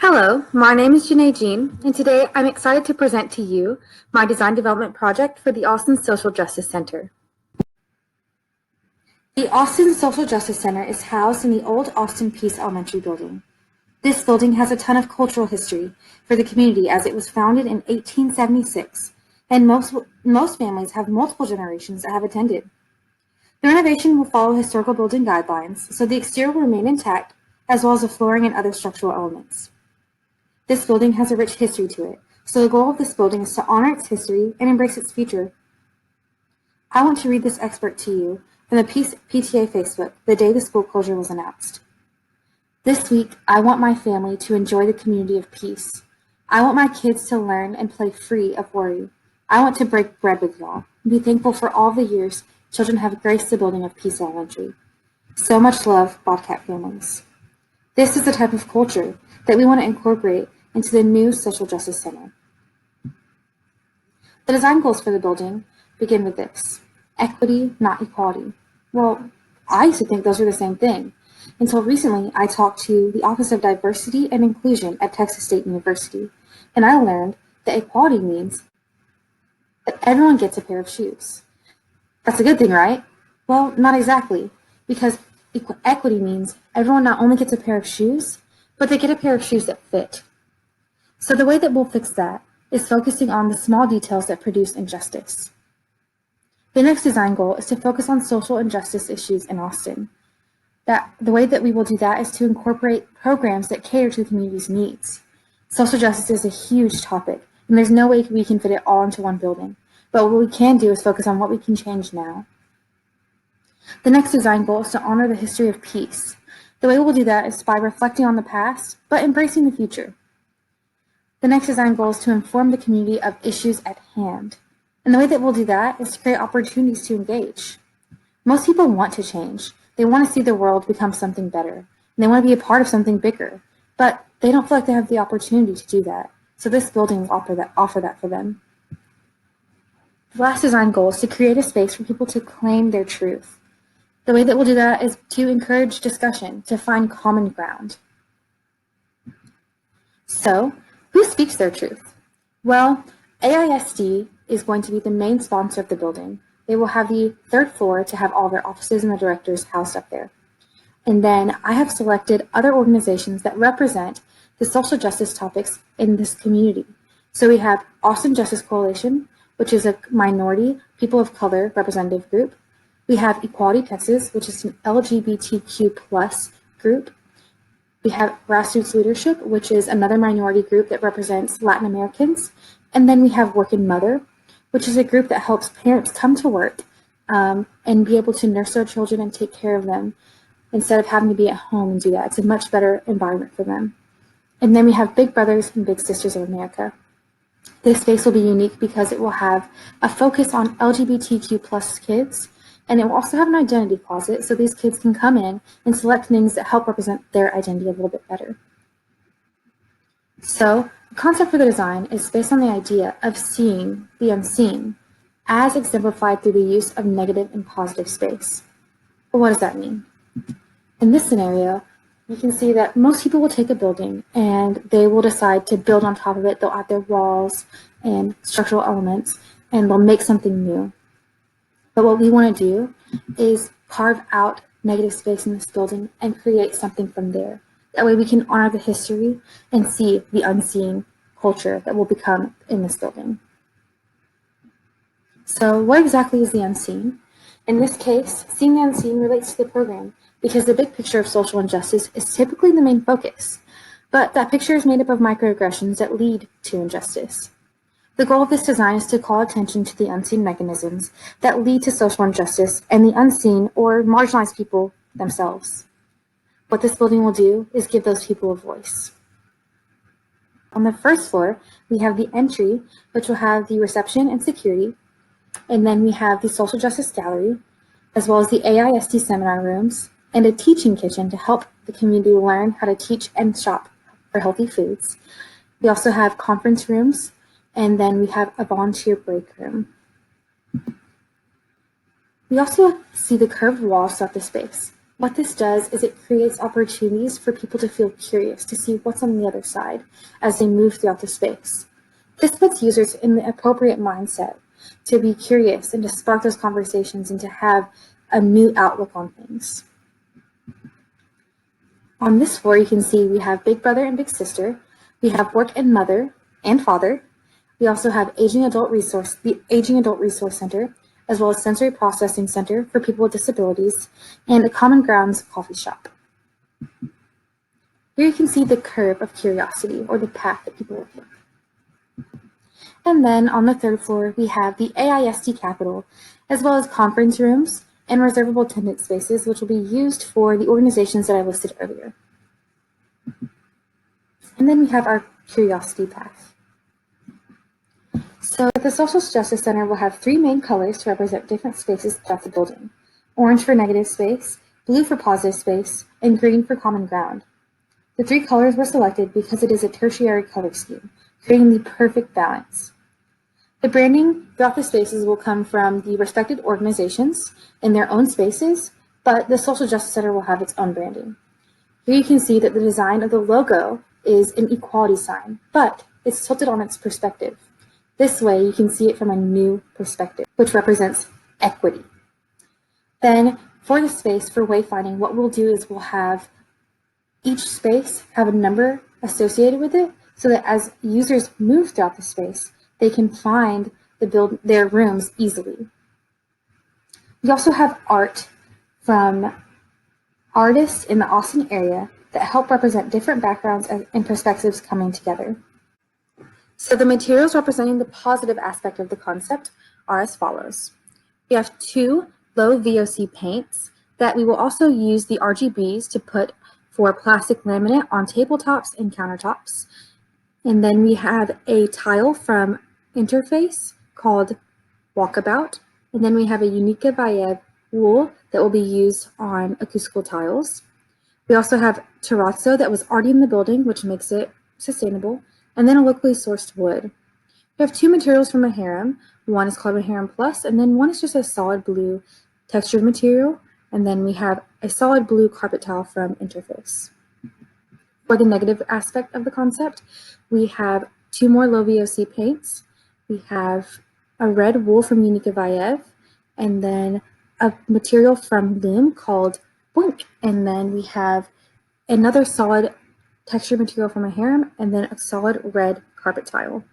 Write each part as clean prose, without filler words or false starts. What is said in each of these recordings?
Hello, my name is Janae Jean, and today I'm excited to present to you my design development project for the Austin Social Justice Center. The Austin Social Justice Center is housed in the old Austin Peace Elementary building. This building has a ton of cultural history for the community as it was founded in 1876, and most families have multiple generations that have attended. The renovation will follow historical building guidelines, so the exterior will remain intact, as well as the flooring and other structural elements. This building has a rich history to it, so the goal of this building is to honor its history and embrace its future. I want to read this excerpt to you from the PTA Facebook the day the school closure was announced. This week, I want my family to enjoy the community of peace. I want my kids to learn and play free of worry. I want to break bread with y'all and be thankful for all the years children have graced the building of Peace Elementary. So much love, Bobcat families. This is the type of culture that we want to incorporate into the new Social Justice Center. The design goals for the building begin with this: equity, not equality. Well, I used to think those were the same thing, until recently I talked to the Office of Diversity and Inclusion at Texas State University, and I learned that equality means that everyone gets a pair of shoes. That's a good thing, right? Well, not exactly, because equity means everyone not only gets a pair of shoes, but they get a pair of shoes that fit. So the way that we'll fix that is focusing on the small details that produce injustice. The next design goal is to focus on social injustice issues in Austin. The way that we will do that is to incorporate programs that cater to the community's needs. Social justice is a huge topic, and there's no way we can fit it all into one building. But what we can do is focus on what we can change now. The next design goal is to honor the history of peace. The way we'll do that is by reflecting on the past, but embracing the future. The next design goal is to inform the community of issues at hand. And the way that we'll do that is to create opportunities to engage. Most people want to change. They want to see the world become something better. And they want to be a part of something bigger. But they don't feel like they have the opportunity to do that. So this building will offer that for them. The last design goal is to create a space for people to claim their truth. The way that we'll do that is to encourage discussion, to find common ground. So, who speaks their truth? Well, AISD is going to be the main sponsor of the building. They will have the third floor to have all their offices and the directors housed up there. And then I have selected other organizations that represent the social justice topics in this community. So we have Austin Justice Coalition, which is a minority, people of color representative group. We have Equality Texas, which is an LGBTQ plus group. We have Grassroots Leadership, which is another minority group that represents Latin Americans. And then we have Workin' Mother, which is a group that helps parents come to work and be able to nurse their children and take care of them instead of having to be at home and do that. It's a much better environment for them. And then we have Big Brothers and Big Sisters of America. This space will be unique because it will have a focus on LGBTQ plus kids, and it will also have an identity closet so these kids can come in and select things that help represent their identity a little bit better. So the concept for the design is based on the idea of seeing the unseen as exemplified through the use of negative and positive space. But what does that mean? In this scenario, you can see that most people will take a building and they will decide to build on top of it. They'll add their walls and structural elements and they'll make something new. But what we want to do is carve out negative space in this building and create something from there. That way we can honor the history and see the unseen culture that will become in this building. So what exactly is the unseen? In this case, seeing the unseen relates to the program because the big picture of social injustice is typically the main focus, but that picture is made up of microaggressions that lead to injustice. The goal of this design is to call attention to the unseen mechanisms that lead to social injustice and the unseen or marginalized people themselves. What this building will do is give those people a voice. On the first floor, we have the entry, which will have the reception and security, and then we have the social justice gallery, as well as the AISD seminar rooms, and a teaching kitchen to help the community learn how to teach and shop for healthy foods. We also have conference rooms, and then we have a volunteer break room. We also see the curved walls throughout the space. What this does is it creates opportunities for people to feel curious, to see what's on the other side as they move throughout the space. This puts users in the appropriate mindset to be curious and to spark those conversations and to have a new outlook on things. On this floor, you can see we have Big Brother and Big Sister. We have Work and Mother and Father. We also have the Aging Adult Resource Center, as well as Sensory Processing Center for people with disabilities, and a Common Grounds coffee shop. Here you can see the curve of curiosity, or the path that people will take. And then on the third floor, we have the AISD Capitol, as well as conference rooms and reservable attendance spaces, which will be used for the organizations that I listed earlier. And then we have our curiosity path. So the Social Justice Center will have 3 main colors to represent different spaces throughout the building: orange for negative space, blue for positive space, and green for common ground. The 3 colors were selected because it is a tertiary color scheme, creating the perfect balance. The branding throughout the spaces will come from the respected organizations in their own spaces, but the Social Justice Center will have its own branding. Here you can see that the design of the logo is an equality sign, but it's tilted on its perspective. This way you can see it from a new perspective, which represents equity. Then for the space for wayfinding, what we'll do is we'll have each space have a number associated with it so that as users move throughout the space, they can find their rooms easily. We also have art from artists in the Austin area that help represent different backgrounds and perspectives coming together. So the materials representing the positive aspect of the concept are as follows. We have 2 low VOC paints that we will also use the RGBs to put for plastic laminate on tabletops and countertops. And then we have a tile from Interface called Walkabout. And then we have a Unica Vaev wool that will be used on acoustical tiles. We also have terrazzo that was already in the building, which makes it sustainable, and then a locally sourced wood. We have 2 materials from a harem. One is called a harem plus, and then one is just a solid blue textured material, and then we have a solid blue carpet tile from Interface. For the negative aspect of the concept, we have 2 more low VOC paints. We have a red wool from Unica Vaev, and then a material from Loom called Blink. And then we have another solid textured material from a harem, and then a solid red carpet tile.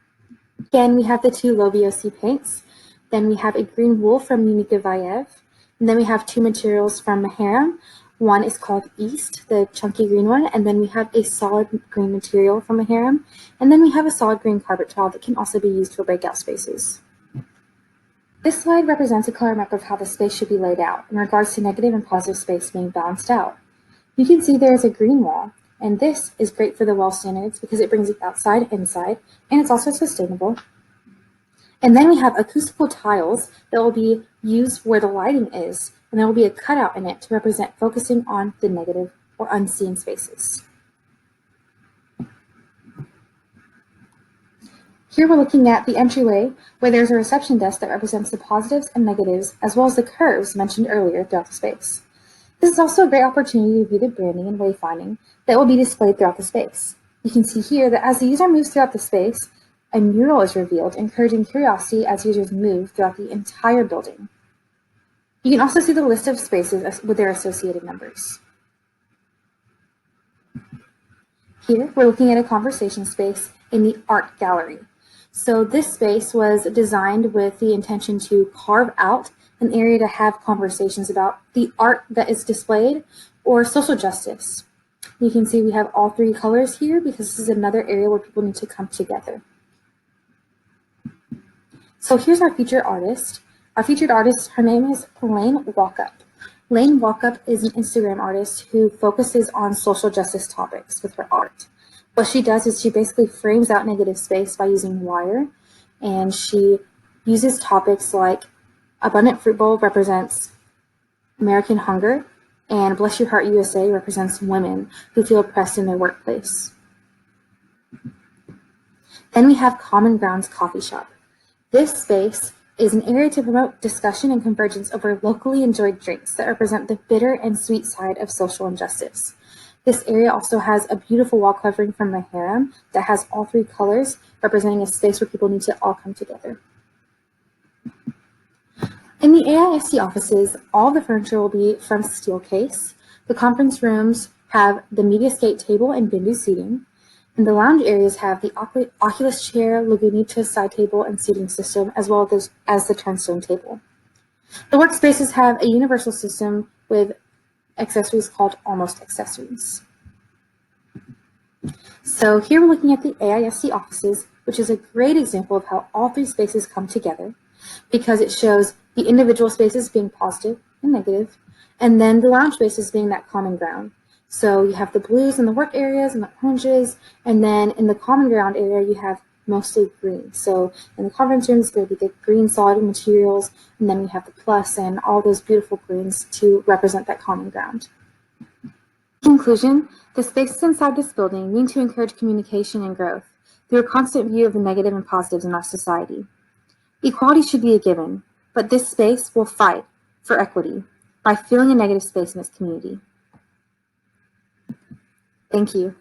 Again, we have the 2 low VOC paints. Then we have a green wool from Unica Vaev. And then we have 2 materials from a harem. One is called East, the chunky green one, and then we have a solid green material from a harem, and then we have a solid green carpet tile that can also be used for breakout spaces. This slide represents a color map of how the space should be laid out in regards to negative and positive space being balanced out. You can see there is a green wall, and this is great for the wall standards because it brings it outside, inside, and it's also sustainable. And then we have acoustical tiles that will be used where the lighting is, and there will be a cutout in it to represent focusing on the negative or unseen spaces. Here we're looking at the entryway where there's a reception desk that represents the positives and negatives as well as the curves mentioned earlier throughout the space. This is also a great opportunity to view the branding and wayfinding that will be displayed throughout the space. You can see here that as the user moves throughout the space, a mural is revealed, encouraging curiosity as users move throughout the entire building. You can also see the list of spaces with their associated numbers. Here, we're looking at a conversation space in the art gallery. So this space was designed with the intention to carve out an area to have conversations about the art that is displayed or social justice. You can see we have all 3 colors here because this is another area where people need to come together. So here's our featured artist. Our featured artist, her name is Lane Walkup. Lane Walkup is an Instagram artist who focuses on social justice topics with her art. What she does is she basically frames out negative space by using wire, and she uses topics like Abundant Fruit Bowl represents American hunger, and Bless Your Heart USA represents women who feel oppressed in their workplace. Then we have Common Grounds Coffee Shop. This space is an area to promote discussion and convergence over locally enjoyed drinks that represent the bitter and sweet side of social injustice. This area also has a beautiful wall covering from the harem that has all three colors, representing a space where people need to all come together. In the AIST offices, all the furniture will be from steel case. The conference rooms have the Mediascape table and Bindu seating, and the lounge areas have the Oculus chair, Lagunitas side table, and seating system, as well as the turnstone table. The workspaces have a universal system with accessories called almost accessories. So here we're looking at the AIST offices, which is a great example of how all three spaces come together because it shows the individual spaces being positive and negative, and then the lounge spaces being that common ground. So you have the blues in the work areas and the oranges, and then in the common ground area, you have mostly green. So in the conference rooms, there will be the green solid materials, and then we have the plus and all those beautiful greens to represent that common ground. In conclusion, the spaces inside this building need to encourage communication and growth through a constant view of the negative and positives in our society. Equality should be a given, but this space will fight for equity by filling a negative space in its community. Thank you.